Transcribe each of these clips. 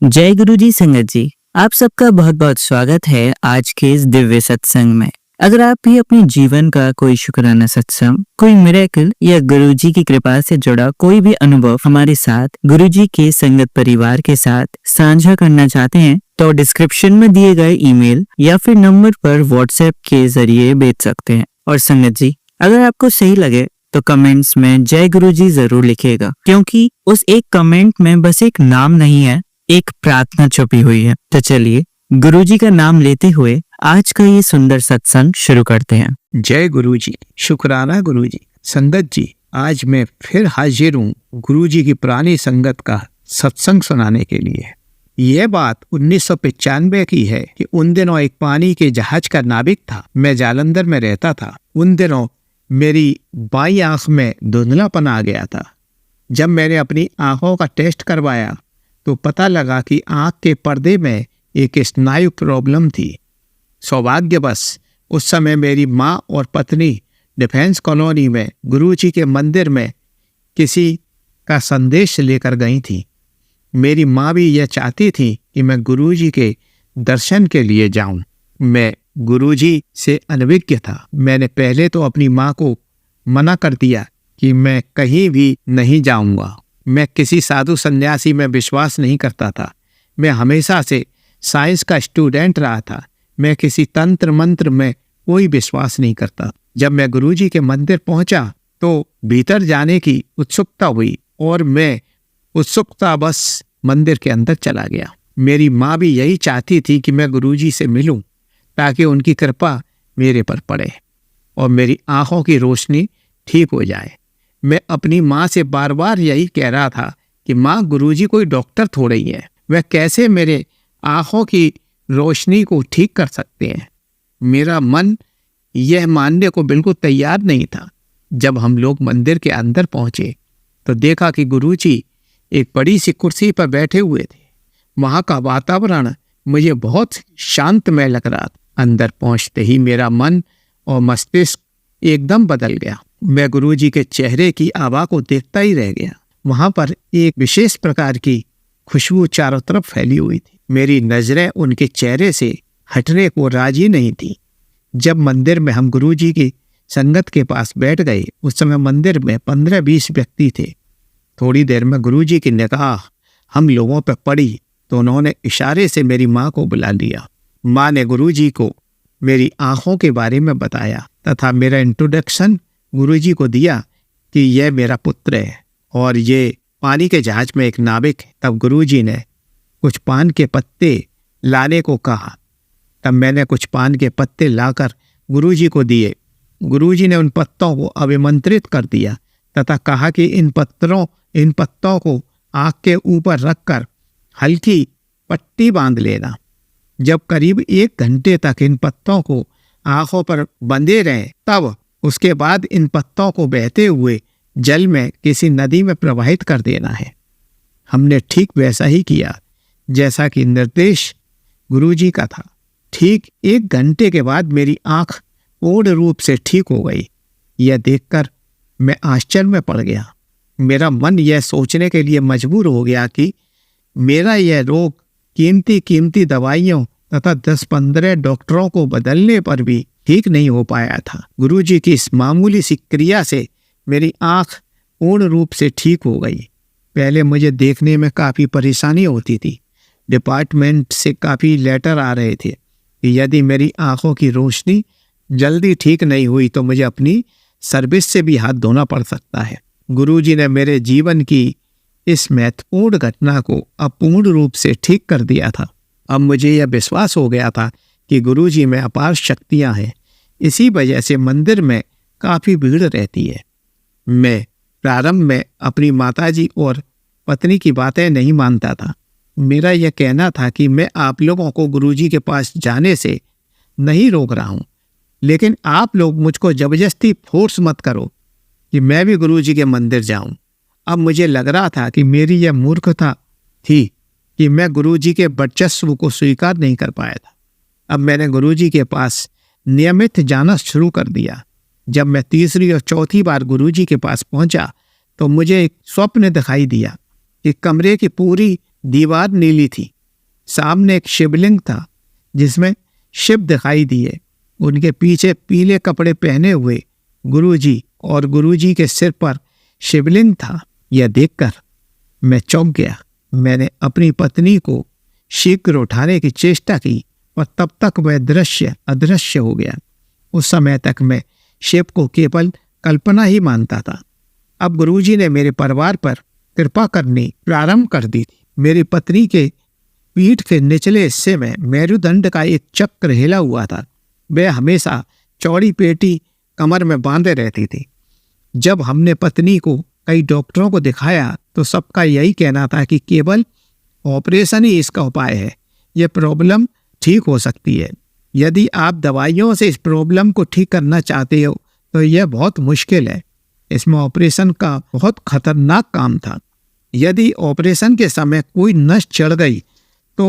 जय गुरु जी संगत जी, आप सबका बहुत बहुत स्वागत है आज के इस दिव्य सत्संग में। अगर आप भी अपने जीवन का कोई शुक्राना सत्संग, कोई मिरेकल या गुरु जी की कृपा से जुड़ा कोई भी अनुभव हमारे साथ गुरु जी के संगत परिवार के साथ साझा करना चाहते हैं तो डिस्क्रिप्शन में दिए गए ईमेल या फिर नंबर पर व्हाट्सएप के जरिए भेज सकते हैं। और संगत जी, अगर आपको सही लगे तो कमेंट्स में जय गुरु जी जरूर लिखिएगा, क्योंकि उस एक कमेंट में बस एक नाम नहीं है, एक प्रार्थना छुपी हुई है। तो चलिए गुरुजी का नाम लेते हुए आज का ये सुंदर सत्संग शुरू करते हैं। जय गुरु जी, शुक्राना गुरु जी। संगत जी, आज मैं फिर हाजिर हूँ गुरु जी की पुरानी संगत का सत्संग सुनाने के लिए। यह बात 1995 की है कि उन दिनों एक पानी के जहाज का नाविक था। मैं जालंधर में रहता था। उन दिनों मेरी बाई आंख में धुंधलापन आ गया था। जब मैंने अपनी आंखों का टेस्ट करवाया तो पता लगा कि आंख के पर्दे में एक स्नायु प्रॉब्लम थी। सौभाग्यवश उस समय मेरी माँ और पत्नी डिफेंस कॉलोनी में गुरुजी के मंदिर में किसी का संदेश लेकर गई थी। मेरी माँ भी यह चाहती थी कि मैं गुरुजी के दर्शन के लिए जाऊं। मैं गुरुजी से अनभिज्ञ था। मैंने पहले तो अपनी माँ को मना कर दिया कि मैं कहीं भी नहीं जाऊंगा। मैं किसी साधु सन्यासी में विश्वास नहीं करता था। मैं हमेशा से साइंस का स्टूडेंट रहा था। मैं किसी तंत्र मंत्र में कोई विश्वास नहीं करता। जब मैं गुरुजी के मंदिर पहुंचा तो भीतर जाने की उत्सुकता हुई और मैं उत्सुकता बस मंदिर के अंदर चला गया। मेरी माँ भी यही चाहती थी कि मैं गुरुजी से मिलूं ताकि उनकी कृपा मेरे पर पड़े और मेरी आंखों की रोशनी ठीक हो जाए। मैं अपनी माँ से बार बार यही कह रहा था कि माँ, गुरुजी कोई डॉक्टर थोड़े ही है, वह कैसे मेरे आँखों की रोशनी को ठीक कर सकते हैं। मेरा मन यह मानने को बिल्कुल तैयार नहीं था। जब हम लोग मंदिर के अंदर पहुँचे तो देखा कि गुरुजी एक बड़ी सी कुर्सी पर बैठे हुए थे। वहाँ का वातावरण मुझे बहुत शांतमय लग रहा था। अंदर पहुँचते ही मेरा मन और मस्तिष्क एकदम बदल गया। मैं गुरुजी के चेहरे की आभा को देखता ही रह गया। वहां पर एक विशेष प्रकार की खुशबू चारों तरफ फैली हुई थी। मेरी नजरें उनके चेहरे से हटने को राजी नहीं थी। जब मंदिर में हम गुरुजी की संगत के पास बैठ गए, उस समय मंदिर में 15-20 व्यक्ति थे। थोड़ी देर में गुरुजी की निगाह हम लोगों पर पड़ी तो उन्होंने इशारे से मेरी माँ को बुला लिया। माँ ने गुरुजी को मेरी आंखों के बारे में बताया तथा मेरा इंट्रोडक्शन गुरुजी को दिया कि यह मेरा पुत्र है और ये पानी के जहाज में एक नाविक है। तब गुरुजी ने कुछ पान के पत्ते लाने को कहा। तब मैंने कुछ पान के पत्ते लाकर गुरुजी को दिए। गुरुजी ने उन पत्तों को अभिमंत्रित कर दिया तथा कहा कि इन पत्तों को आँख के ऊपर रखकर हल्की पट्टी बांध लेना। जब करीब 1 घंटे तक इन पत्तों को आँखों पर बंधे रहे, तब उसके बाद इन पत्तों को बहते हुए जल में किसी नदी में प्रवाहित कर देना है। हमने ठीक वैसा ही किया जैसा कि निर्देश गुरुजी का था। ठीक 1 घंटे के बाद मेरी आंख पूर्ण रूप से ठीक हो गई। यह देखकर मैं आश्चर्य में पड़ गया। मेरा मन यह सोचने के लिए मजबूर हो गया कि मेरा यह रोग कीमती दवाइयों तथा 10-15 डॉक्टरों को बदलने पर भी ठीक नहीं हो पाया था। गुरुजी की इस मामूली सी क्रिया से मेरी आंख पूर्ण रूप से ठीक हो गई। पहले मुझे देखने में काफ़ी परेशानी होती थी। डिपार्टमेंट से काफ़ी लेटर आ रहे थे कि यदि मेरी आंखों की रोशनी जल्दी ठीक नहीं हुई तो मुझे अपनी सर्विस से भी हाथ धोना पड़ सकता है। गुरुजी ने मेरे जीवन की इस महत्वपूर्ण घटना को अपूर्ण रूप से ठीक कर दिया था। अब मुझे यह विश्वास हो गया था कि गुरुजी में अपार शक्तियां हैं। इसी वजह से मंदिर में काफ़ी भीड़ रहती है। मैं प्रारंभ में अपनी माताजी और पत्नी की बातें नहीं मानता था। मेरा यह कहना था कि मैं आप लोगों को गुरुजी के पास जाने से नहीं रोक रहा हूँ, लेकिन आप लोग मुझको जबरदस्ती फोर्स मत करो कि मैं भी गुरुजी के मंदिर जाऊँ। अब मुझे लग रहा था कि मेरी यह मूर्खता थी कि मैं गुरुजी के वर्चस्व को स्वीकार नहीं कर पाया था। अब मैंने गुरुजी के पास नियमित जाना शुरू कर दिया। जब मैं तीसरी और चौथी बार गुरुजी के पास पहुंचा तो मुझे एक स्वप्न दिखाई दिया कि कमरे की पूरी दीवार नीली थी सामने एक शिवलिंग था जिसमें शिव दिखाई दिए। उनके पीछे पीले कपड़े पहने हुए गुरुजी और गुरुजी के सिर पर शिवलिंग था। यह देखकर मैं चौंक गया। मैंने अपनी पत्नी को शीघ्र उठाने की चेष्टा की और तब तक वह दृश्य अदृश्य हो गया। उस समय तक मैं शिव को केवल कल्पना ही मानता था। अब गुरुजी ने मेरे परिवार पर कृपा करनी प्रारंभ कर दी थी। मेरी पत्नी के पीठ के निचले हिस्से में मेरुदंड का एक चक्र हिला हुआ था। वह हमेशा चौड़ी पेटी कमर में बांधे रहती थी। जब हमने पत्नी को कई डॉक्टरों को दिखाया तो सबका यही कहना था कि केवल ऑपरेशन ही इसका उपाय है। यह प्रॉब्लम ठीक हो सकती है। यदि आप दवाइयों से इस प्रॉब्लम को ठीक करना चाहते हो तो यह बहुत मुश्किल है। इसमें ऑपरेशन का बहुत खतरनाक काम था। यदि ऑपरेशन के समय कोई नस चढ़ गई तो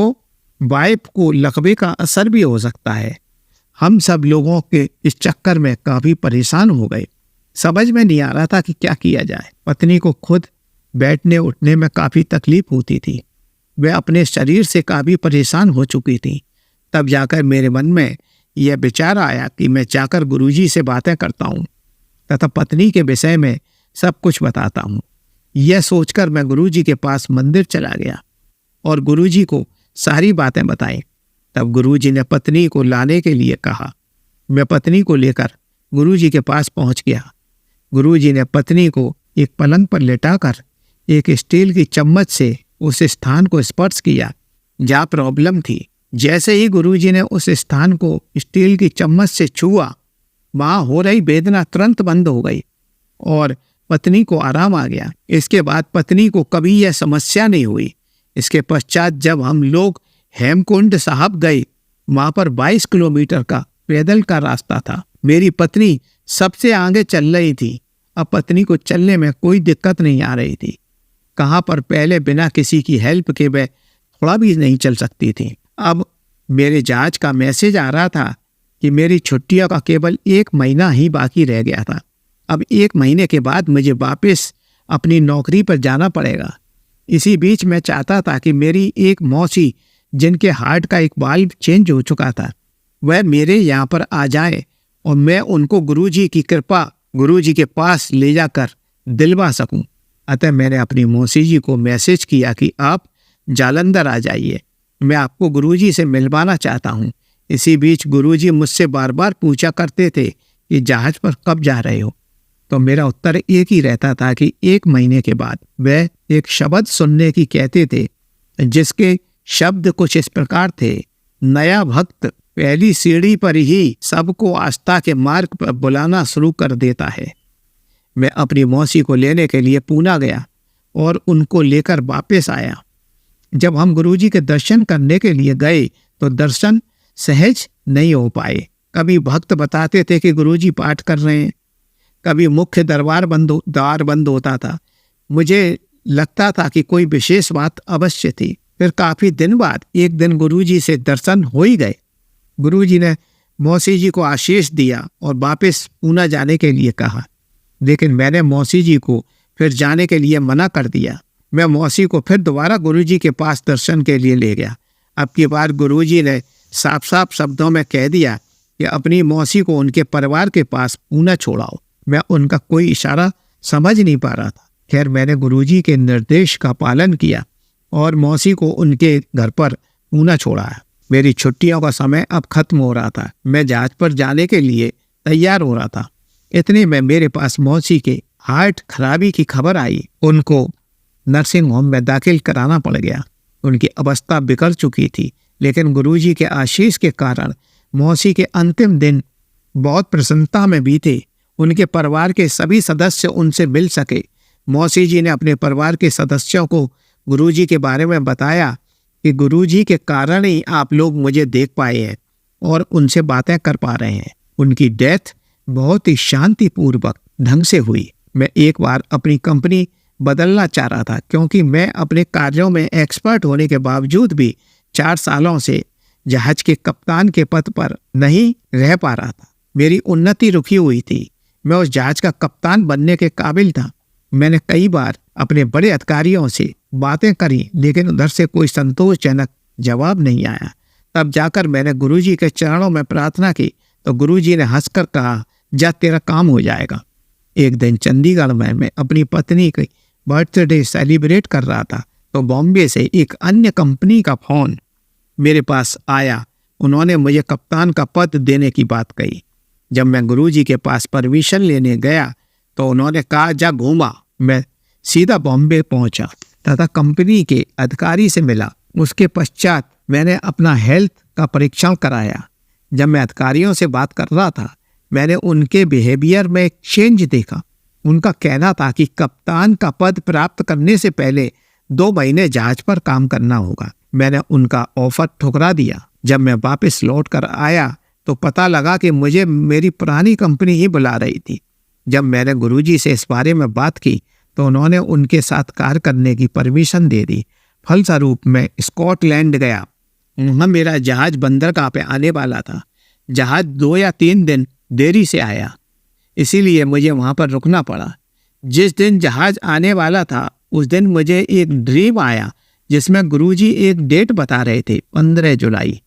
वाइफ को लकवे का असर भी हो सकता है। हम सब लोगों के इस चक्कर में काफ़ी परेशान हो गए। समझ में नहीं आ रहा था कि क्या किया जाए। पत्नी को खुद बैठने उठने में काफ़ी तकलीफ होती थी। वह अपने शरीर से काफ़ी परेशान हो चुकी थी। तब जाकर मेरे मन में यह विचार आया कि मैं जाकर गुरुजी से बातें करता हूँ तथा पत्नी के विषय में सब कुछ बताता हूँ। यह सोचकर मैं गुरुजी के पास मंदिर चला गया और गुरुजी को सारी बातें बताई। तब गुरुजी ने पत्नी को लाने के लिए कहा। मैं पत्नी को लेकर गुरुजी के पास पहुंच गया। गुरुजी ने पत्नी को एक पलंग पर लेटाकर एक स्टील की चम्मच से उस स्थान को स्पर्श किया जहाँ प्रॉब्लम थी। जैसे ही गुरुजी ने उस स्थान को स्टील की चम्मच से छुआ, वहाँ हो रही वेदना तुरंत बंद हो गई और पत्नी को आराम आ गया। इसके बाद पत्नी को कभी यह समस्या नहीं हुई। इसके पश्चात जब हम लोग हेमकुंड साहब गए, वहाँ पर 22 किलोमीटर का पैदल का रास्ता था। मेरी पत्नी सबसे आगे चल रही थी। अब पत्नी को चलने में कोई दिक्कत नहीं आ रही थी। कहाँ पर पहले बिना किसी की हेल्प के वह थोड़ा भी नहीं चल सकती थी। अब मेरे जहाज का मैसेज आ रहा था कि मेरी छुट्टियों का केवल 1 महीना ही बाकी रह गया था। अब 1 महीने के बाद मुझे वापस अपनी नौकरी पर जाना पड़ेगा। इसी बीच मैं चाहता था कि मेरी एक मौसी, जिनके हार्ट का एक वाल्व चेंज हो चुका था, वह मेरे यहाँ पर आ जाए और मैं उनको गुरुजी की कृपा गुरुजी के पास ले जाकर दिलवा सकूं। अतः मैंने अपनी मौसी जी को मैसेज किया कि आप जालंधर आ जाइए, मैं आपको गुरुजी से मिलवाना चाहता हूँ। इसी बीच गुरुजी मुझसे बार बार पूछा करते थे कि जहाज पर कब जा रहे हो, तो मेरा उत्तर एक ही रहता था कि 1 महीने के बाद। वह एक शब्द सुनने की कहते थे, जिसके शब्द कुछ इस प्रकार थे, नया भक्त पहली सीढ़ी पर ही सबको आस्था के मार्ग पर बुलाना शुरू कर देता है। मैं अपनी मौसी को लेने के लिए पूना गया और उनको लेकर वापस आया। जब हम गुरुजी के दर्शन करने के लिए गए तो दर्शन सहज नहीं हो पाए। कभी भक्त बताते थे कि गुरुजी पाठ कर रहे हैं, कभी मुख्य द्वार बंद होता था। मुझे लगता था कि कोई विशेष बात अवश्य थी। फिर काफ़ी दिन बाद एक दिन गुरुजी से दर्शन हो ही गए। गुरुजी ने मौसी जी को आशीष दिया और वापस पूना जाने के लिए कहा, लेकिन मैंने मौसी जी को फिर जाने के लिए मना कर दिया। मैं मौसी को फिर दोबारा गुरुजी के पास दर्शन के लिए ले गया। अब की बार गुरुजी ने साफ साफ शब्दों में कह दिया कि अपनी मौसी को उनके परिवार के पास पूना छोड़ाओ। मैं उनका कोई इशारा समझ नहीं पा रहा था। खैर, मैंने गुरुजी के निर्देश का पालन किया और मौसी को उनके घर पर पूना छोड़ाया। मेरी छुट्टियों का समय अब खत्म हो रहा था। मैं जहाज पर जाने के लिए तैयार हो रहा था। इतने में मेरे पास मौसी के हार्ट खराबी की खबर आई। उनको नर्सिंग होम में दाखिल कराना पड़ गया। उनकी अवस्था बिगड़ चुकी थी, लेकिन गुरुजी के आशीष के कारण मौसी के अंतिम दिन बहुत प्रसन्नता में बीते। उनके परिवार के सभी सदस्य उनसे मिल सके। मौसी जी ने अपने परिवार के सदस्यों को गुरुजी के बारे में बताया कि गुरुजी के कारण ही आप लोग मुझे देख पाए हैं और उनसे बातें कर पा रहे हैं। उनकी डेथ बहुत ही शांतिपूर्वक ढंग से हुई। मैं एक बार अपनी कंपनी बदलना चाह रहा था, क्योंकि मैं अपने कार्यों में एक्सपर्ट होने के बावजूद भी 4 सालों से जहाज के कप्तान के पद पर नहीं रह पा रहा था। मेरी उन्नति रुकी हुई थी। मैं उस जहाज का कप्तान बनने के काबिल था। मैंने कई बार अपने बड़े अधिकारियों से बातें करी, लेकिन उधर से कोई संतोषजनक जवाब नहीं आया। तब जाकर मैंने गुरुजी के चरणों में प्रार्थना की तो गुरुजी ने हंसकर कहा, जा तेरा काम हो जाएगा। एक दिन चंडीगढ़ में मैं अपनी पत्नी की बर्थडे सेलिब्रेट कर रहा था तो बॉम्बे से एक अन्य कंपनी का फोन मेरे पास आया। उन्होंने मुझे कप्तान का पद देने की बात कही। जब मैं गुरुजी के पास परमिशन लेने गया तो उन्होंने कहा, जा घूमा। मैं सीधा बॉम्बे पहुंचा तथा कंपनी के अधिकारी से मिला। उसके पश्चात मैंने अपना हेल्थ का परीक्षण कराया। जब मैं अधिकारियों से बात कर रहा था मैंने उनके बिहेवियर में एक चेंज देखा। उनका कहना था कि कप्तान का पद प्राप्त करने से पहले 2 महीने जहाज पर काम करना होगा। मैंने उनका ऑफर ठुकरा दिया। जब मैं वापस लौट कर आया तो पता लगा कि मुझे मेरी पुरानी कंपनी ही बुला रही थी। जब मैंने गुरुजी से इस बारे में बात की तो उन्होंने उनके साथ कार्य करने की परमिशन दे दी। फलस्वरूप मैं स्कॉटलैंड गया। वहाँ मेरा जहाज बंदरगाह पे आने वाला था। जहाज 2 या 3 दिन देरी से आया, इसीलिए मुझे वहाँ पर रुकना पड़ा। जिस दिन जहाज आने वाला था उस दिन मुझे एक ड्रीम आया जिसमें गुरुजी एक डेट बता रहे थे, 15 जुलाई।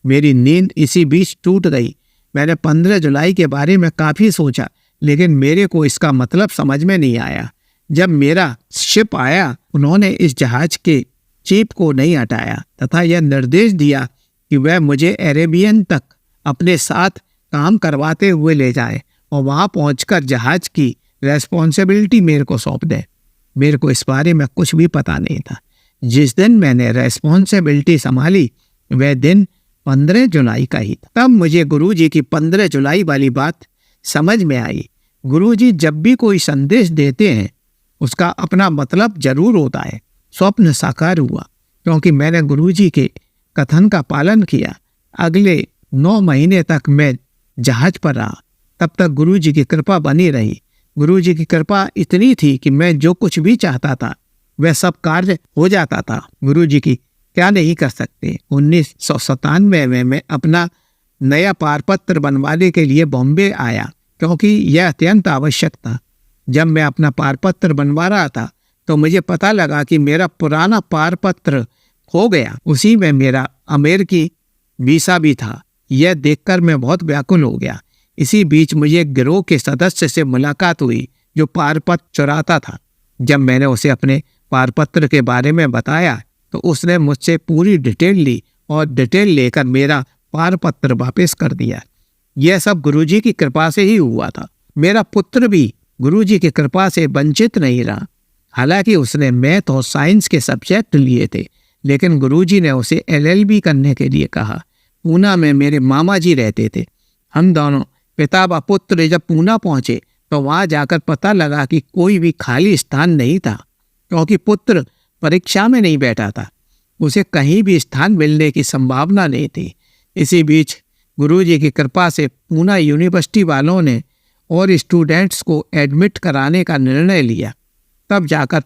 मेरी नींद इसी बीच टूट गई। मैंने 15 जुलाई के बारे में काफ़ी सोचा लेकिन मेरे को इसका मतलब समझ में नहीं आया। जब मेरा शिप आया उन्होंने इस जहाज के चीफ को नहीं हटाया तथा यह निर्देश दिया कि वह मुझे अरेबियन तक अपने साथ काम करवाते हुए ले जाए और वहाँ पहुंचकर जहाज की रेस्पॉन्सिबिलिटी मेरे को सौंप दे। मेरे को इस बारे में कुछ भी पता नहीं था। जिस दिन मैंने रेस्पॉन्सिबिलिटी संभाली वह दिन 15 जुलाई का ही था। तब मुझे गुरुजी की 15 जुलाई वाली बात समझ में आई। गुरुजी जब भी कोई संदेश देते हैं उसका अपना मतलब जरूर होता है। स्वप्न साकार हुआ क्योंकि मैंने गुरुजी के कथन का पालन किया। अगले 9 महीने तक मैं जहाज पर रहा। तब तक गुरुजी की कृपा बनी रही। गुरुजी की कृपा इतनी थी कि मैं जो कुछ भी चाहता था वह सब कार्य हो जाता था। गुरुजी की क्या नहीं कर सकते। 1997 में मैं अपना नया पारपत्र बनवाने के लिए बॉम्बे आया क्योंकि यह अत्यंत आवश्यक था। जब मैं अपना पारपत्र बनवा रहा था तो मुझे पता लगा कि मेरा पुराना पारपत्र खो गया। उसी में मेरा अमेरिकी वीसा भी था। यह देखकर मैं बहुत व्याकुल हो गया। इसी बीच मुझे एक गिरोह के सदस्य से मुलाकात हुई जो पारपत्र चुराता था। जब मैंने उसे अपने पारपत्र के बारे में बताया तो उसने मुझसे पूरी डिटेल ली और डिटेल लेकर मेरा पारपत्र वापस कर दिया। यह सब गुरुजी की कृपा से ही हुआ था। मेरा पुत्र भी गुरुजी की कृपा से वंचित नहीं रहा। हालांकि उसने मैथ और साइंस के सब्जेक्ट लिए थे लेकिन गुरुजी ने उसे LLB करने के लिए कहा। पूना में मेरे मामा जी रहते थे। हम दोनों पिता व पुत्र जब पूना पहुंचे तो वहां जाकर पता लगा कि कोई भी खाली स्थान नहीं था क्योंकि पुत्र परीक्षा में नहीं बैठा था। उसे कहीं भी स्थान मिलने की संभावना नहीं थी। इसी बीच गुरुजी की कृपा से पूना यूनिवर्सिटी वालों ने और स्टूडेंट्स को एडमिट कराने का निर्णय लिया। तब जाकर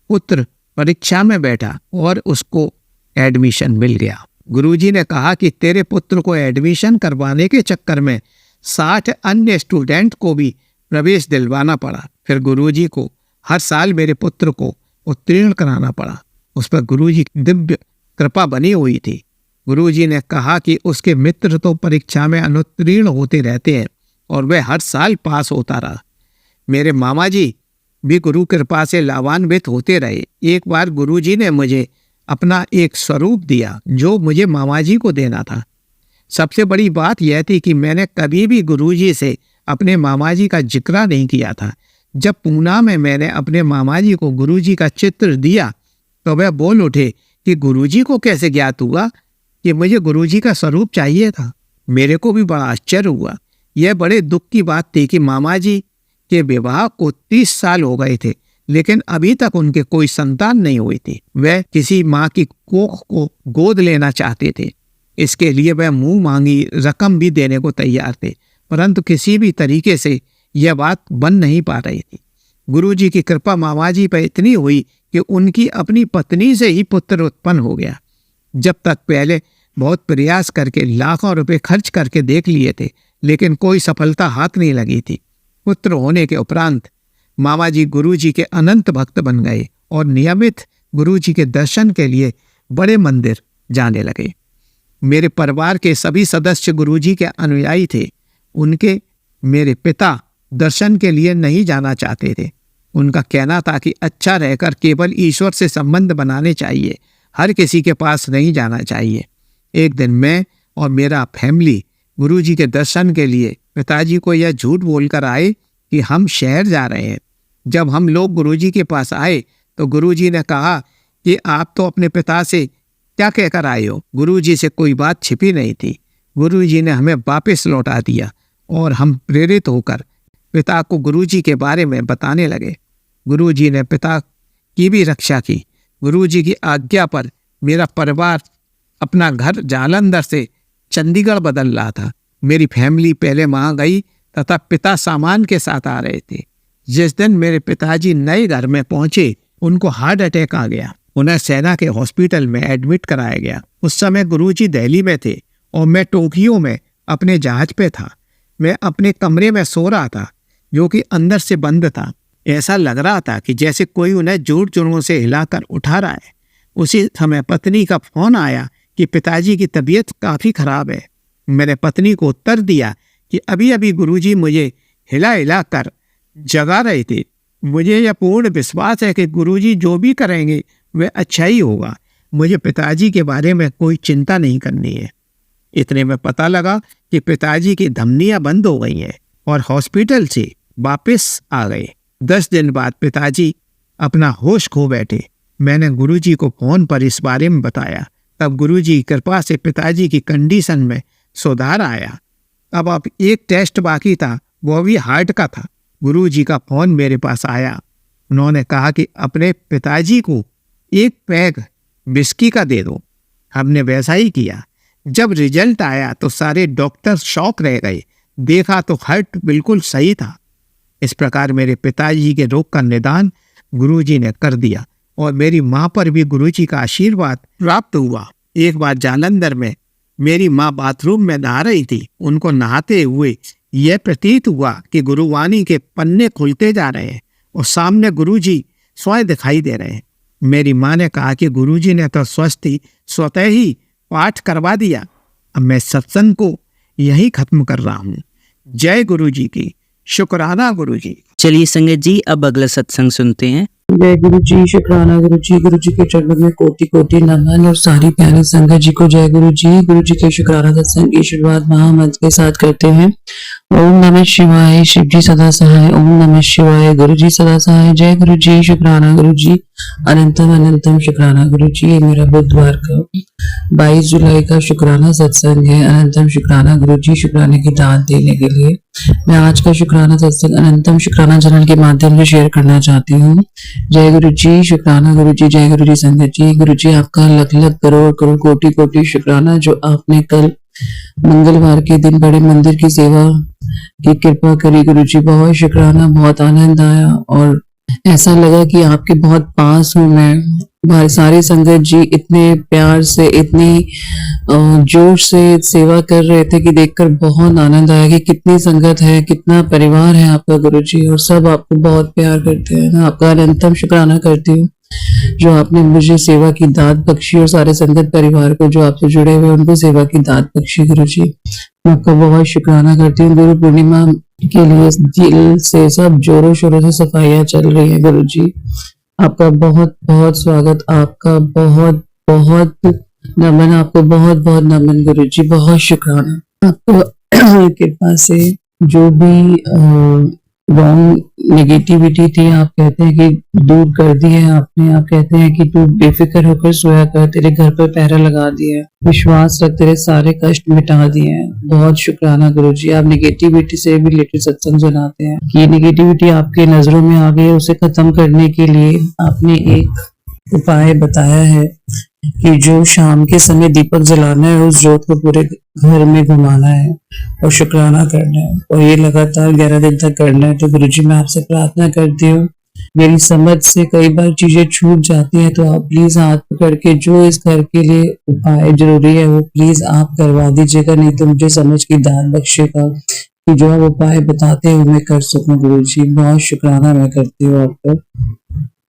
पुत्र परीक्षा में बैठा और उसको एडमिशन मिल गया। गुरुजी ने कहा कि तेरे पुत्र को एडमिशन करवाने के चक्कर में 60 अन्य स्टूडेंट को भी प्रवेश दिलवाना पड़ा। फिर गुरुजी को हर साल मेरे पुत्र को उत्तीर्ण कराना पड़ा। उस पर गुरुजी की दिव्य कृपा बनी हुई थी। गुरुजी ने कहा कि उसके मित्र तो परीक्षा में अनुत्तीर्ण होते रहते हैं और वह हर साल पास होता रहा। मेरे मामा जी भी गुरु कृपा से लाभान्वित होते रहे। एक बार गुरुजी ने मुझे अपना एक स्वरूप दिया जो मुझे मामा जी को देना था। सबसे बड़ी बात यह थी कि मैंने कभी भी गुरुजी से अपने मामा जी का जिक्र नहीं किया था। जब पूना में मैंने अपने मामा जी को गुरुजी का चित्र दिया तो वह बोल उठे कि गुरुजी को कैसे ज्ञात हुआ कि मुझे गुरुजी का स्वरूप चाहिए था। मेरे को भी बड़ा आश्चर्य हुआ। यह बड़े दुख की बात थी कि मामा जी के विवाह को 30 साल हो गए थे लेकिन अभी तक उनके कोई संतान नहीं हुई थी। वह किसी माँ की कोख को गोद लेना चाहते थे। इसके लिए वह मुंह मांगी रकम भी देने को तैयार थे परंतु किसी भी तरीके से यह बात बन नहीं पा रही थी। गुरुजी की कृपा मामा जी पर इतनी हुई कि उनकी अपनी पत्नी से ही पुत्र उत्पन्न हो गया। जब तक पहले बहुत प्रयास करके लाखों रुपए खर्च करके देख लिए थे लेकिन कोई सफलता हाथ नहीं लगी थी। पुत्र होने के उपरांत मामा जी गुरुजी के अनंत भक्त बन गए और नियमित गुरुजी के दर्शन के लिए बड़े मंदिर जाने लगे। मेरे परिवार के सभी सदस्य गुरुजी के अनुयायी थे। उनके मेरे पिता दर्शन के लिए नहीं जाना चाहते थे। उनका कहना था कि अच्छा रहकर केवल ईश्वर से संबंध बनाने चाहिए, हर किसी के पास नहीं जाना चाहिए। एक दिन मैं और मेरा फैमिली गुरुजी के दर्शन के लिए पिताजी को यह झूठ बोलकर आए कि हम शहर जा रहे हैं। जब हम लोग गुरुजी के पास आए तो गुरुजी ने कहा कि आप तो अपने पिता से क्या कहकर आए हो। गुरुजी से कोई बात छिपी नहीं थी। गुरुजी ने हमें वापस लौटा दिया और हम प्रेरित होकर पिता को गुरुजी के बारे में बताने लगे। गुरुजी ने पिता की भी रक्षा की। गुरुजी की आज्ञा पर मेरा परिवार अपना घर जालंधर से चंडीगढ़ बदल रहा था। मेरी फैमिली पहले वहां गई तथा पिता सामान के साथ आ रहे थे। जिस दिन मेरे पिताजी नए घर में पहुंचे, उनको हार्ट अटैक आ गया। उन्हें सेना के हॉस्पिटल में एडमिट कराया गया। उस समय गुरुजी दिल्ली में थे और मैं टोक्यो में अपने जहाज पे था। मैं अपने कमरे में सो रहा था, जो कि अंदर से बंद था। ऐसा लग रहा था कि जैसे कोई उन्हें जोर जोरों से हिलाकर उठा रहा है। उसी समय पत्नी का फोन आया कि पिताजी की तबीयत काफ़ी खराब है। मैंने पत्नी को उत्तर दिया कि अभी अभी गुरुजी मुझे हिला हिला कर जगा रहे थे। मुझे यह पूर्ण विश्वास है कि गुरुजी जो भी करेंगे वह अच्छा ही होगा। मुझे पिताजी के बारे में कोई चिंता नहीं करनी है। इतने में पता लगा कि पिताजी की धमनियां बंद हो गई हैं और हॉस्पिटल से वापस आ गए। 10 दिन बाद पिताजी अपना होश खो बैठे। मैंने गुरुजी को फोन पर इस बारे में बताया। तब गुरुजी की कृपा से पिताजी की कंडीशन में सुधार आया। अब एक टेस्ट बाकी था, वो भी हार्ट का था। गुरुजी का फोन मेरे पास आया। उन्होंने कहा कि अपने पिताजी को एक पैग विस्की का दे दो। हमने वैसा ही किया। जब रिजल्ट आया तो सारे डॉक्टर शॉक रह गए। देखा तो हार्ट बिल्कुल सही था। इस प्रकार मेरे पिताजी के रोग का निदान गुरुजी ने कर दिया और मेरी माँ पर भी गुरुजी का आशीर्वाद प्राप्त हुआ। एक बार जालंधर में मेरी माँ बाथरूम में नहा रही थी। उनको नहाते हुए यह प्रतीत हुआ कि गुरुवाणी के पन्ने खुलते जा रहे हैं और सामने गुरुजी स्वयं दिखाई दे रहे हैं। मेरी माँ ने कहा कि गुरुजी ने तो स्वतः ही पाठ करवा दिया। अब मैं सत्संग को यही खत्म कर रहा हूँ। जय गुरुजी की, शुक्राना गुरुजी। चलिए संगत जी, अब अगला सत्संग सुनते हैं। जय गुरु जी, शुक्राना गुरु जी। गुरु जी के चरणों में कोटि कोटि नमन और सारी प्यारी संगत जी को जय गुरु जी। गुरु जी के शुक्राना सत्संग की शुरुआत महामंत्र के साथ करते हैं। ओम नमः शिवाय, शिव जी सदा सहाय। ओम नमः शिवाय, गुरु जी सदा सहाय। जय गुरु जी, शुक्राना गुरु जी। अनंतम अनंतम शुक्राना गुरु जी। ये मेरा बुधवार का 22 जुलाई का शुक्राना सत्संग है। अनंतम शुक्राना गुरु जी, शुक्राने की दात देने के लिए मैं आज का शुक्राना सत्संग अनंतम शुक्राना चैनल के माध्यम से शेयर करना चाहती हूँ। जय गुरु जी, शुक्राना गुरु जी। जय गुरु जी संगत जी। गुरु जी आपका लख लख करोड़ करोड़ कोटि कोटि शुक्राना, जो आपने कल मंगलवार के दिन बड़े मंदिर की सेवा की कृपा करी। गुरु जी बहुत शुक्राना, बहुत आनंद आया और ऐसा लगा कि आपके बहुत पास हूँ मैं। सारे संगत जी इतने प्यार से, इतनी जोश से सेवा कर रहे थे कि देखकर बहुत आनंद आया कि कितनी संगत है, कितना परिवार है आपका गुरु जी, और सब आपको बहुत प्यार करते हैं। मैं आपका अनंतम शुक्राना करती हूँ जो आपने मुझे सेवा की दात बख्शी और सारे संगत परिवार को जो आपसे जुड़े हुए उनको सेवा की दात बख्शी। गुरु जी मैं आपका बहुत शुक्राना करती हूँ। गुरु पूर्णिमा के लिए दिल से सब जोरों शोरों से सफाइयाँ चल रही है। गुरु जी आपका बहुत बहुत स्वागत, आपका बहुत बहुत नमन, आपको बहुत बहुत नमन गुरु जी, बहुत शुक्राना। आपको कृपा से जो भी रॉन्ग नेगेटिविटी थी आप कहते हैं कि दूर कर दी है आपने। आप कहते हैं कि तू बेफिक्र होकर सोया कर, तेरे घर पर पहरा लगा दिया है, विश्वास रख, तेरे सारे कष्ट मिटा दिए हैं। बहुत शुक्राना गुरु जी। आप नेगेटिविटी से भी रिलेटेड सत्संग सुनाते हैं कि नेगेटिविटी आपके नजरों में आ गई, उसे खत्म करने के लिए आपने एक उपाय बताया है कि जो शाम के समय दीपक जलाना है, उस जोत को पूरे घर में घुमाना है और शुक्राना करना है, और ये लगातार 11 दिन तक करना है। तो गुरुजी मैं आपसे प्रार्थना करती हूँ, मेरी समझ से कई बार चीजें छूट जाती हैं, तो आप प्लीज हाथ पकड़ के जो इस घर के लिए उपाय जरूरी है वो प्लीज आप करवा दीजिएगा, नहीं तो मुझे समझ की दान बख्शेगा कि जो आप उपाय बताते हैं मैं कर सकूं। गुरुजी बहुत शुक्राना मैं करती हूँ आपका।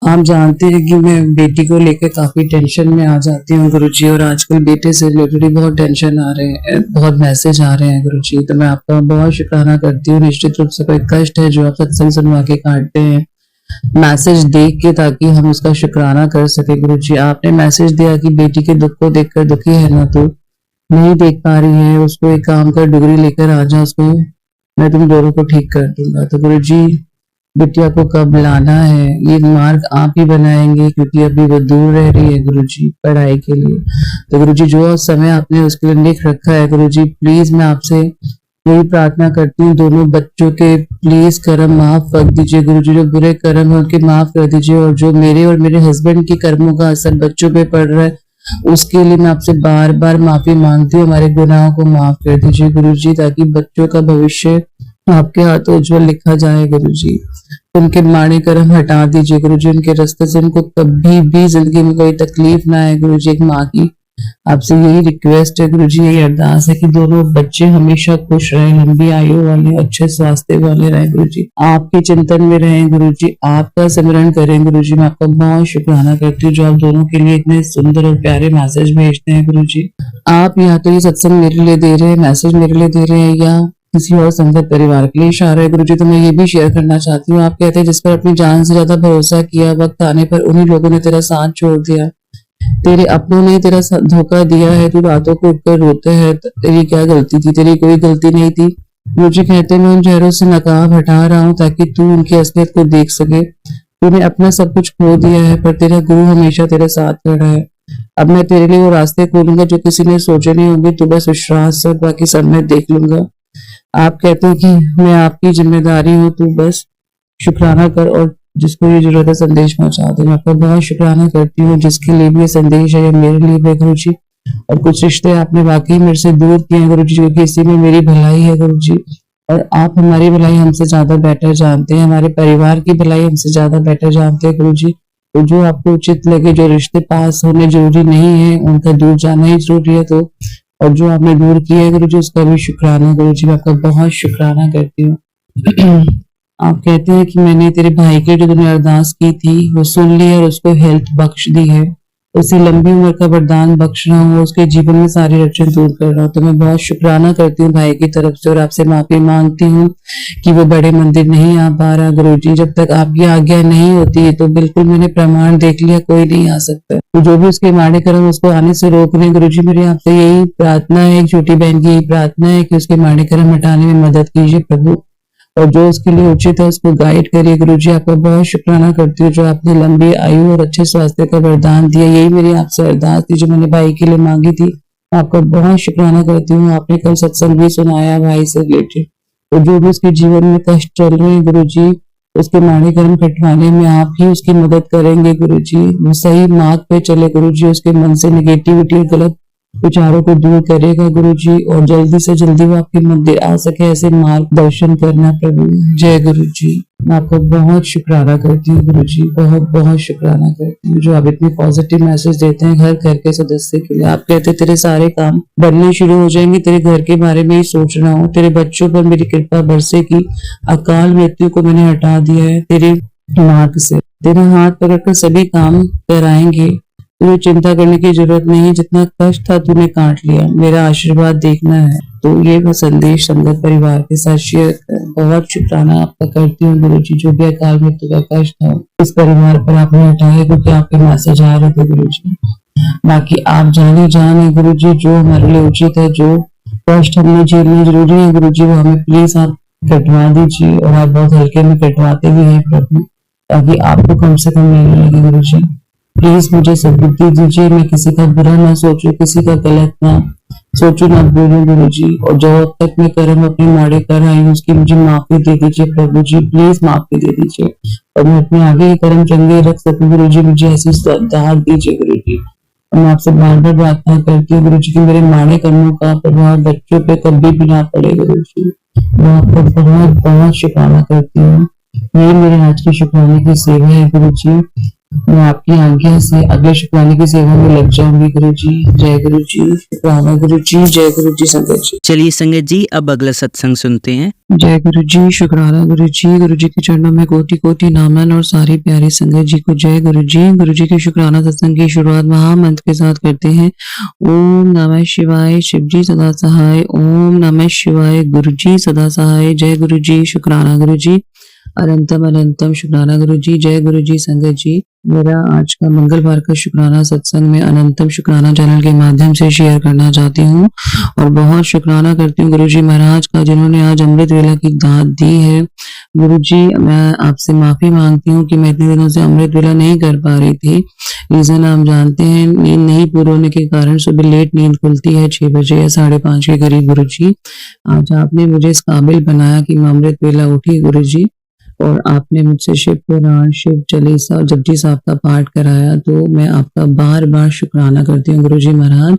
आप जानते हैं कि मैं बेटी को लेकर काफी टेंशन में आ जाती हूँ गुरुजी, और आजकल बेटे से रिलेटेड बहुत टेंशन आ रहे हैं, बहुत मैसेज आ रहे हैं गुरुजी। तो मैं आपका बहुत शुक्राना करती हूँ। निश्चित रूप से कोई कष्ट है जो आप सत्संग सुनवा के काटते हैं मैसेज देख के, ताकि हम उसका शुक्राना कर सके गुरुजी। आपने मैसेज दिया कि बेटी के दुख को देखकर दुखी है ना, तू नहीं देख पा रही है, उसको एक काम कर, डिग्री लेकर आ जा, उसको मैं तुम दोनों को ठीक कर दूंगा। तो गुरुजी बिटिया को कब लाना है ये मार्ग आप ही बनाएंगे, क्योंकि अभी वो दूर रह रही है गुरुजी पढ़ाई के लिए। तो गुरुजी जो समय आपने उसके लिए लिख रखा है गुरुजी, प्लीज मैं आपसे यही प्रार्थना करती हूँ, दोनों बच्चों के प्लीज कर्म माफ कर दीजिए गुरुजी। जो बुरे कर्म है उनके माफ कर दीजिए, और जो मेरे और मेरे हस्बैंड के कर्मों का असर बच्चों पे पड़ रहा है उसके लिए मैं आपसे बार बार माफी मांगती हूँ। हमारे गुनाहों को माफ कर दीजिए गुरुजी, ताकि बच्चों का भविष्य आपके हाथों उज्जवल लिखा जाए गुरुजी। उनके माड़े कर्म हटा दीजिए गुरुजी, उनके रास्ते से उनको कभी भी जिंदगी में कोई तकलीफ ना आए गुरुजी। एक माँ की आपसे यही रिक्वेस्ट है गुरुजी, यही अरदास है कि दोनों बच्चे हमेशा खुश रहे, लंबी आयु वाले, अच्छे स्वास्थ्य वाले रहे गुरुजी, आपके चिंतन में रहे गुरुजी, आपका सिमरन करें गुरुजी। मैं आपका बहुत शुक्राना करती हूँ जो आप दोनों के लिए इतने सुंदर और प्यारे मैसेज भेजते हैं गुरुजी। आप या तो ये सत्संग मेरे लिए दे रहे हैं, मैसेज मेरे लिए दे रहे हैं, या किसी और संगत परिवार के लिए इशारा है गुरुजी। तो मैं ये भी शेयर करना चाहती हूँ, आप कहते हैं जिस पर अपनी जान से ज्यादा भरोसा किया, वक्त आने पर उन्हीं लोगों ने तेरा साथ छोड़ दिया, तेरे अपनों ने तेरा धोखा दिया है, तू रातों को उठकर रोते है, तेरी क्या गलती थी? तेरी कोई गलती नहीं थी। मुझे कहते मैं उन चेहरों से नकाब हटा रहा हूँ ताकि तू उनकी असलियत को देख सके। तूने अपना सब कुछ खो दिया है, पर तेरा गुरु हमेशा तेरे साथ खड़ा है। अब मैं तेरे लिए वो रास्ते खोलूंगा जो किसी ने सोचे नहीं होंगे, तू बस विश्वास से, बाकी सब मैं देख लूंगा। आप कहते हैं कि मैं आपकी जिम्मेदारी हूँ, तू बस शुक्राना कर और जिसको ये जरूरत है संदेश पहुंचा दे। मैं आपका बहुत शुक्राना करती हूँ जिसके लिए भी ये संदेश है, या मेरे लिए भी गुरुजी। और कुछ रिश्ते आपने वाकई मेरे से दूर किए हैं गुरुजी, क्योंकि इसी में मेरी भलाई है गुरुजी, और आप हमारी भलाई हमसे ज्यादा बेटर जानते हैं, हमारे परिवार की भलाई हमसे ज्यादा बेटर जानते हैं गुरुजी। तो जो आपको उचित लगे, जो रिश्ते पास होने जरूरी नहीं है उनका दूर जाना ही जरूरी है, तो और जो आपने दूर किया है गुरुजी उसका भी शुक्राना गुरुजी। मैं आपका बहुत शुक्राना करती हूँ। आप कहते हैं कि मैंने तेरे भाई के जो तूने अरदास की थी वो सुन ली है और उसको हेल्थ बख्श दी है, उसे लंबी उम्र का वरदान बख्श रहा हूँ, उसके जीवन में सारी अड़चन दूर कर रहा हूँ। तो मैं बहुत शुक्राना करती हूँ भाई की तरफ से, और आपसे माफी मांगती हूँ कि वो बड़े मंदिर नहीं आ पा रहा गुरुजी। जब तक आपकी आज्ञा नहीं होती तो बिल्कुल मैंने प्रमाण देख लिया, कोई नहीं आ सकता। तो जो भी उसके माड़े कर्म उसको आने से रोक रहे हैं गुरुजी, मेरी आपसे यही प्रार्थना है, एक छोटी बहन की यही प्रार्थना है कि उसके माड़े कर्म हटाने में मदद कीजिए प्रभु, और जो उसके लिए उचित है उसको गाइड करिए गुरुजी। आपका बहुत शुक्राना करती हूँ जो आपने लंबी आयु और अच्छे स्वास्थ्य का वरदान दिया। यही मेरी आपसे अरदास थी जो मैंने भाई के लिए मांगी थी। आपका बहुत शुक्राना करती हूँ, आपने कल सत्संग भी सुनाया भाई से रिलेटेड। तो जो भी उसके जीवन में कष्ट चल रहे हैं गुरुजी, उसके माड़े कर्म कटवाने में आप ही उसकी मदद करेंगे गुरुजी। वो सही मार्ग पे चले गुरुजी, उसके मन से नेगेटिविटी और गलत विचारों को दूर करेगा गुरुजी, और जल्दी से जल्दी वो आपके मंदिर आ सके, ऐसे मार्गदर्शन करना प्रभु। जय गुरुजी। मैं आपको बहुत शुक्राना करती हूँ गुरुजी, बहुत बहुत शुक्राना करती हूँ जो आप इतने पॉजिटिव मैसेज देते हैं घर घर के सदस्य के लिए। आप कहते तेरे सारे काम बनने शुरू हो जाएंगे, तेरे घर के बारे में ही सोच रहा हूँ, तेरे बच्चों पर मेरी कृपा बरसेगी, अकाल मृत्यु को मैंने हटा दिया है तेरे मार्ग से, तेरा हाथ पकड़कर सभी काम कराएंगे, तुझे चिंता करने की जरूरत नहीं, जितना कष्ट था तूने काट लिया, मेरा आशीर्वाद देखना है। तो ये वो संदेश संगत परिवार के साथ शेयर कर बहुत शुक्राना आपका करती हूँ गुरुजी। जो भी अकाल मृत्यु का कष्ट था इस परिवार पर आपने हटाया, क्योंकि आपके मैसेज आ रहे थे गुरुजी। बाकी आप जाने गुरुजी जो हमारे लिए उचित है, जो कष्ट हमने झेलना जरूरी है गुरुजी, वो हमें प्लीज आप कटवा दीजिए, और आप बहुत हल्के में कटवाते भी हैं प्रभु, ताकि आपको कम से कम मिलने लगे गुरुजी। प्लीज मुझे सद्बुद्धि दीजिए, मैं किसी का बुरा ना सोचूं, किसी का गलत ना सोचूं, ना बोलूं गुरुजी, और जो अब तक मैं कर्म अपने माड़े कर आई हूँ उसकी मुझे माफी दे दीजिए प्रभु जी, प्लीज माफी दे दीजिए, और मैं अपने आगे के कर्म चंगे रख सकूं गुरुजी। मुझे ऐसी दाद दीजिए गुरुजी। और मैं आपसे बार बार प्रार्थना करती हूँ गुरुजी कि मेरे माड़े कर्मों का प्रभाव बच्चों पे कभी भी ना पड़े गुरुजी। मैं आपको बहुत बहुत शुक्राना करती हूँ। यही मेरे आज की शुक्राने की सेवा है गुरुजी। मैं आपकी आज्ञा से अगले शुक्राने की सेवा में लग जाऊंगी गुरु जी। जय गुरु जी, शुक्राना गुरु जी, जय गुरु जी संगत जी। चलिए संगत जी, अब अगला सत्संग सुनते हैं। जय गुरु जी, शुक्राना गुरु जी के चरणों में कोटि कोटि नमन और सारी प्यारी संगत जी को जय गुरु जी के शुक्राना सत्संग की शुरुआत महामंत्र के साथ करते हैं। ओम नमः शिवाय, शिव जी सदा सहाय। ओम नमः शिवाय, गुरु जी सदा सहाय। जय गुरु जी, शुक्राना गुरु जी। अनंतम अनंतम शुक्राना गुरु जी। जय गुरु जी संगत जी। मेरा आज का मंगलवार का शुक्राना सत्संग में अनंतम शुक्राना चैनल के माध्यम से शेयर करना चाहती हूँ और बहुत शुक्राना करती हूँ गुरु जी महाराज का, जिन्होंने आज अमृत वेला की दात दी है। गुरु जी, मैं आपसे माफी मांगती हूँ कि मैं इतने दिनों से अमृत वेला नहीं कर पा रही थी। रीजन आप जानते हैं, नींद नहीं पूरी होने के कारण सुबह लेट नींद खुलती है, 6 बजे या 5:30 के करीब। गुरु जी, आज आपने मुझे इस काबिल बनाया कि मैं अमृत वेला उठी गुरु जी, और आपने मुझसे शिव पुराण, शिव चालीसा और जपजी साहब का पाठ कराया। तो मैं आपका बार बार शुक्राना करती हूँ गुरु जी महाराज।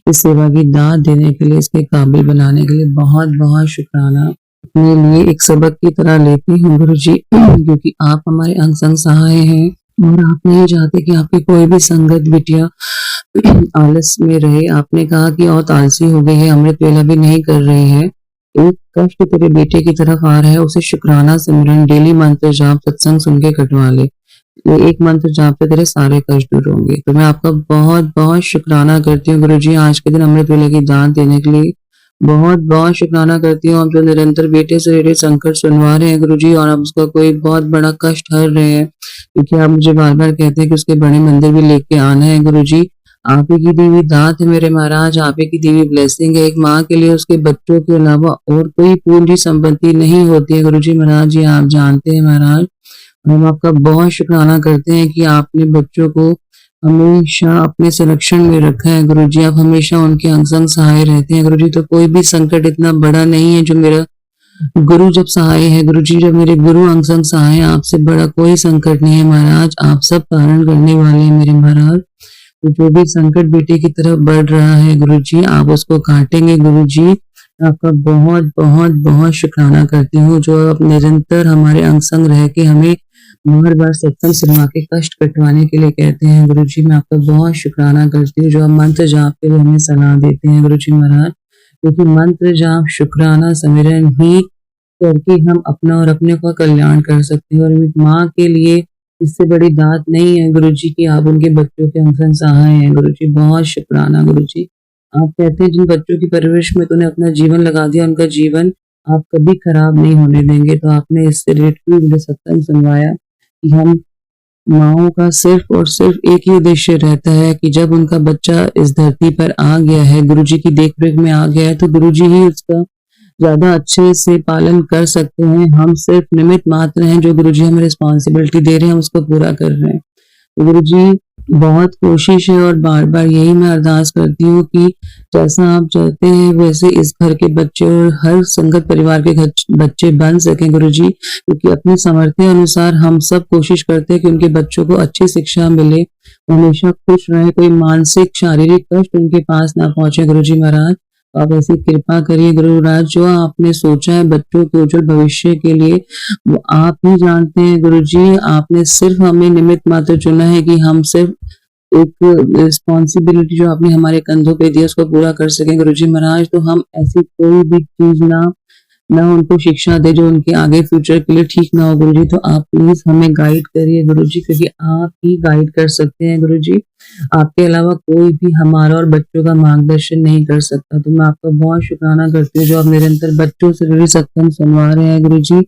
इस सेवा की दात देने के लिए, इसके काबिल बनाने के लिए बहुत बहुत शुक्राना। अपने लिए एक सबक की तरह लेती हूँ गुरु जी, क्योंकि आप हमारे अंग संग सहाय हैं और आप नहीं चाहते कि आपकी कोई भी संगत बिटिया आलस में रहे। आपने कहा कि और आलसी हो गई है, अमृत वेला भी नहीं कर रही है। एक कष्ट तेरे बेटे की तरफ आ रहा है, उसे शुक्राना सिमरन, डेली मंत्र जाप, सत्संग सुन के कटवा ले। ये एक मंत्र जाप से तेरे सारे कष्ट दूर होंगे। तो मैं आपका बहुत बहुत शुक्राना करती हूँ गुरु जी, आज के दिन अमृत वेला की दान देने के लिए बहुत बहुत शुक्राना करती हूँ। आप जो निरंतर बेटे से रिलेटेड संकट सुनवा रहे हैं गुरु जी, और आप उसका कोई बहुत बड़ा कष्ट हर रहे हैं, क्योंकि आप मुझे बार बार कहते हैं कि उसके बड़े मंदिर भी लेके आना है गुरु जी। आप ही की दी हुई दात है मेरे महाराज, आप ही की दी हुई ब्लेसिंग है। एक माँ के लिए उसके बच्चों के अलावा और कोई पूंजी संपत्ति नहीं होती है गुरु जी महाराज, ये आप जानते हैं महाराज। हम आपका बहुत शुक्राना करते हैं कि आपने बच्चों को हमेशा अपने संरक्षण में रखा है गुरु जी। आप हमेशा उनके अंग संग सहाय रहते हैं गुरु जी। तो कोई भी संकट इतना बड़ा नहीं है जो मेरा गुरु जब सहाय है गुरु जी, जब मेरे गुरु अंग संग सहाय है, आपसे बड़ा कोई संकट नहीं है महाराज। आप सब तारण करने वाले हैं मेरे महाराज। तो जो भी संकट बेटे की तरफ बढ़ रहा है गुरु जी, आप उसको काटेंगे गुरु जी। आपका बहुत बहुत बहुत शुक्राना करती हूँ, जो आप निरंतर हमारे अंग संग रह के हमें बार बार सत्संग सुनवा के कष्ट कटवाने के लिए कहते हैं गुरु जी। मैं आपका बहुत शुक्राना करती हूँ, जो आप मंत्र जाप के लिए हमें सलाह देते हैं गुरु जी महाराज, क्योंकि मंत्र जाप शुक्राना सिमरन ही करके हम अपना और अपने का कल्याण कर सकते हैं। और एक माँ के लिए इससे बड़ी दात नहीं है गुरु जी, कि आप उनके बच्चों के अंग संग सहाय हैं गुरु जी। बहुत शुक्राना गुरु जी। आप कहते हैं जिन बच्चों की परवरिश में तूने अपना जीवन लगा दिया, उनका जीवन आप कभी खराब नहीं होने देंगे। तो आपने इससे रिलेटेड मुझे सत्संग सुनवाया कि हम माओ का सिर्फ और सिर्फ एक ही उद्देश्य रहता है कि जब उनका बच्चा इस धरती पर आ गया है, गुरु जी की देखरेख में आ गया है, तो गुरु जी ही उसका ज्यादा अच्छे से पालन कर सकते हैं। हम सिर्फ निमित्त मात्र हैं, जो गुरु जी हमें रिस्पॉन्सिबिलिटी दे रहे हैं, हम उसको पूरा कर रहे हैं। तो गुरु जी, बहुत कोशिश है और बार बार यही मैं अरदास करती हूँ कि जैसा आप चाहते हैं वैसे इस घर के बच्चे और हर संगत परिवार के घर बच्चे बन सकें गुरु जी, क्योंकि अपने सामर्थ्य अनुसार हम सब कोशिश करते हैं कि उनके बच्चों को अच्छी शिक्षा मिले, हमेशा खुश रहे, कोई मानसिक शारीरिक कष्ट उनके पास ना पहुंचे गुरु जी महाराज। आप ऐसी कृपा करिए गुरु राज, जो आपने सोचा है बच्चों के उज्जवल भविष्य के लिए वो आप ही जानते हैं गुरु जी। आपने सिर्फ हमें निमित्त मात्र चुना है कि हम सिर्फ एक रिस्पॉन्सिबिलिटी जो आपने हमारे कंधों पे दी उसको पूरा कर सकें गुरु जी महाराज। तो हम ऐसी कोई भी चीज ना उनको शिक्षा दे जो उनके आगे फ्यूचर के लिए ठीक ना हो गुरु जी। तो आप प्लीज हमें गाइड करिए गुरु जी, क्योंकि आप ही गाइड कर सकते हैं गुरु जी। आपके अलावा कोई भी हमारा और बच्चों का मार्गदर्शन नहीं कर सकता। तो मैं आपका बहुत शुक्राना करती हूँ, जो आप निरंतर बच्चों से जुड़ी सत्संग सुनवा रहे हैं गुरु जी।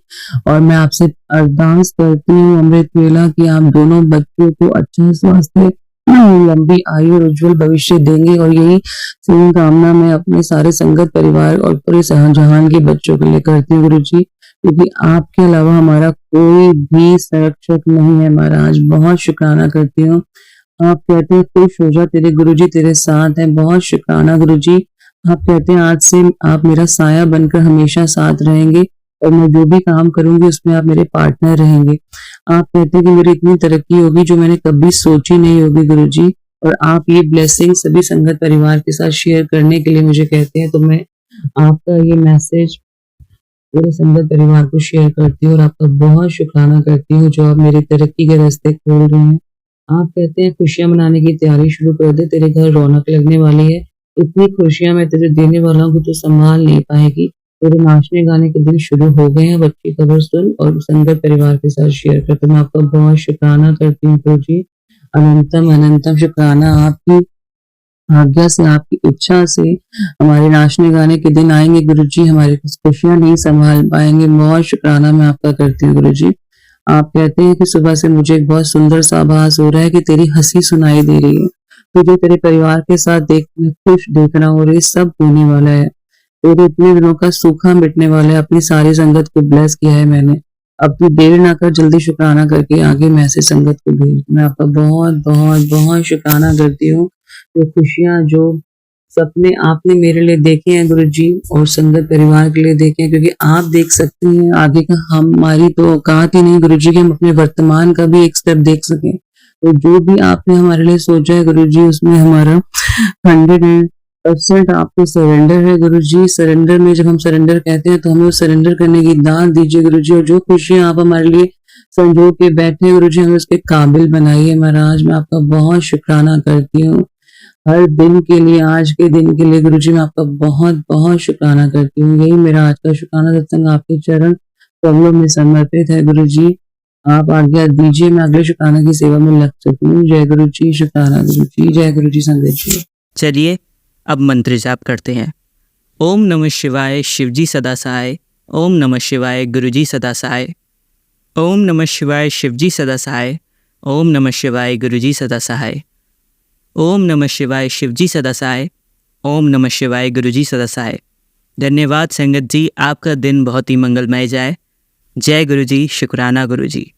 और मैं आपसे अरदास करती हूँ अमृत वेला की आप दोनों बच्चों को अच्छा स्वास्थ्य, लंबी आयु और उज्जवल भविष्य देंगे। और यही सेम कामना मैं अपने सारे संगत परिवार और पूरे जहान के बच्चों के लिए करती हूँ गुरु जी, क्योंकि आपके अलावा हमारा कोई भी संरक्षक नहीं है महाराज। बहुत शुक्राना करती हूँ। आप कहते हैं खुश हो जा, तेरे गुरु जी तेरे साथ हैं। बहुत शुक्राना गुरु जी। आप कहते हैं आज से आप मेरा साया बनकर हमेशा साथ रहेंगे और मैं जो भी काम करूंगी उसमें आप मेरे पार्टनर रहेंगे। आप कहते हैं कि मेरी इतनी तरक्की होगी जो मैंने कभी सोची नहीं होगी गुरु जी। और आप ये ब्लेसिंग सभी संगत परिवार के साथ शेयर करने के लिए मुझे कहते हैं। तो मैं आपका ये मैसेज पूरे संगत परिवार को शेयर करती हूँ और आपका बहुत शुक्राना करती हूँ, जो आप मेरी तरक्की के रास्ते खोल रहे हैं। आप कहते हैं खुशियां मनाने की तैयारी शुरू कर दे, तेरे घर रौनक लगने वाली है। इतनी खुशियां मैं तुझे देने वाला हूँ कि तू संभाल नहीं पाएगी। तेरे नाचने गाने के दिन शुरू हो गए हैं। अच्छी खबर सुन और संगत परिवार के साथ शेयर कर। तो मैं आपका बहुत शुक्राना करती हूँ गुरु जी। अनंतम अनंतम शुक्राना। आपकी आज्ञा से, आपकी इच्छा से हमारे नाचने गाने के दिन आएंगे गुरु जी। हमारी खुशियां नहीं संभाल पाएंगे। बहुत शुक्राना मैं आपका करती हूँ गुरु जी। आप कहते हैं कि सुबह से मुझे एक बहुत सुंदर सा आभास हो रहा है कि तेरी हंसी सुनाई दे रही है। तुझे तेरे परिवार के साथ देख मैं खुश देख रहा हूँ और ये सब होने वाला है। तेरे इतने दिनों का सूखा मिटने वाला है। अपनी सारी संगत को ब्लेस किया है मैंने। अब तू देर ना कर, जल्दी शुक्राना करके आगे मैसेज संगत को भेज। मैं आपका बहुत बहुत बहुत शुक्राना करती हूँ। जो खुशियाँ, जो सपने आपने मेरे लिए देखे हैं गुरु जी और संगत परिवार के लिए देखे हैं, क्योंकि आप देख सकते हैं आगे का। हमारी तो औकात ही नहीं गुरु जी कि हम अपने वर्तमान का भी एक स्टेप देख सकें। तो जो भी आपने हमारे लिए सोचा है गुरु जी, उसमें हमारा 100% आपको सरेंडर है गुरु जी। सरेंडर में जब हम सरेंडर कहते हैं तो हमें उस सरेंडर करने की दान दीजिए गुरु जी। और जो खुशियां आप हमारे लिए संजो के बैठे हैं गुरु जी, हमें उसके काबिल बनाइए महाराज। मैं आपका बहुत शुक्राना करती हूँ हर दिन के लिए, आज के दिन के लिए गुरु जी। मैं आपका बहुत बहुत शुक्राना करती हूँ। यही मेरा आज का शुक्राना सत्संग आपके चरण कमलों में समर्पित है गुरु जी। आप आज्ञा दीजिए मैं अगले शुक्राना की सेवा में लग सकूं। जय गुरु जी। शुक्राना गुरु जी। जय गुरु जी। संगत जी। चलिए अब मंत्र जाप करते हैं। ओम नमः शिवाय शिवजी सदा सहाय। ओम नमः शिवाय गुरुजी सदा सहाय। ओम नमः शिवाय शिवजी सदा सहाय। ओम नमः शिवाय गुरुजी सदा सहाय। ओम नमः शिवाय शिवजी सदा सहाय। ओम नमः शिवाय गुरुजी सदा सहाय। धन्यवाद संगत जी, आपका दिन बहुत ही मंगलमय जाए। जय गुरुजी। शुक्राना गुरुजी।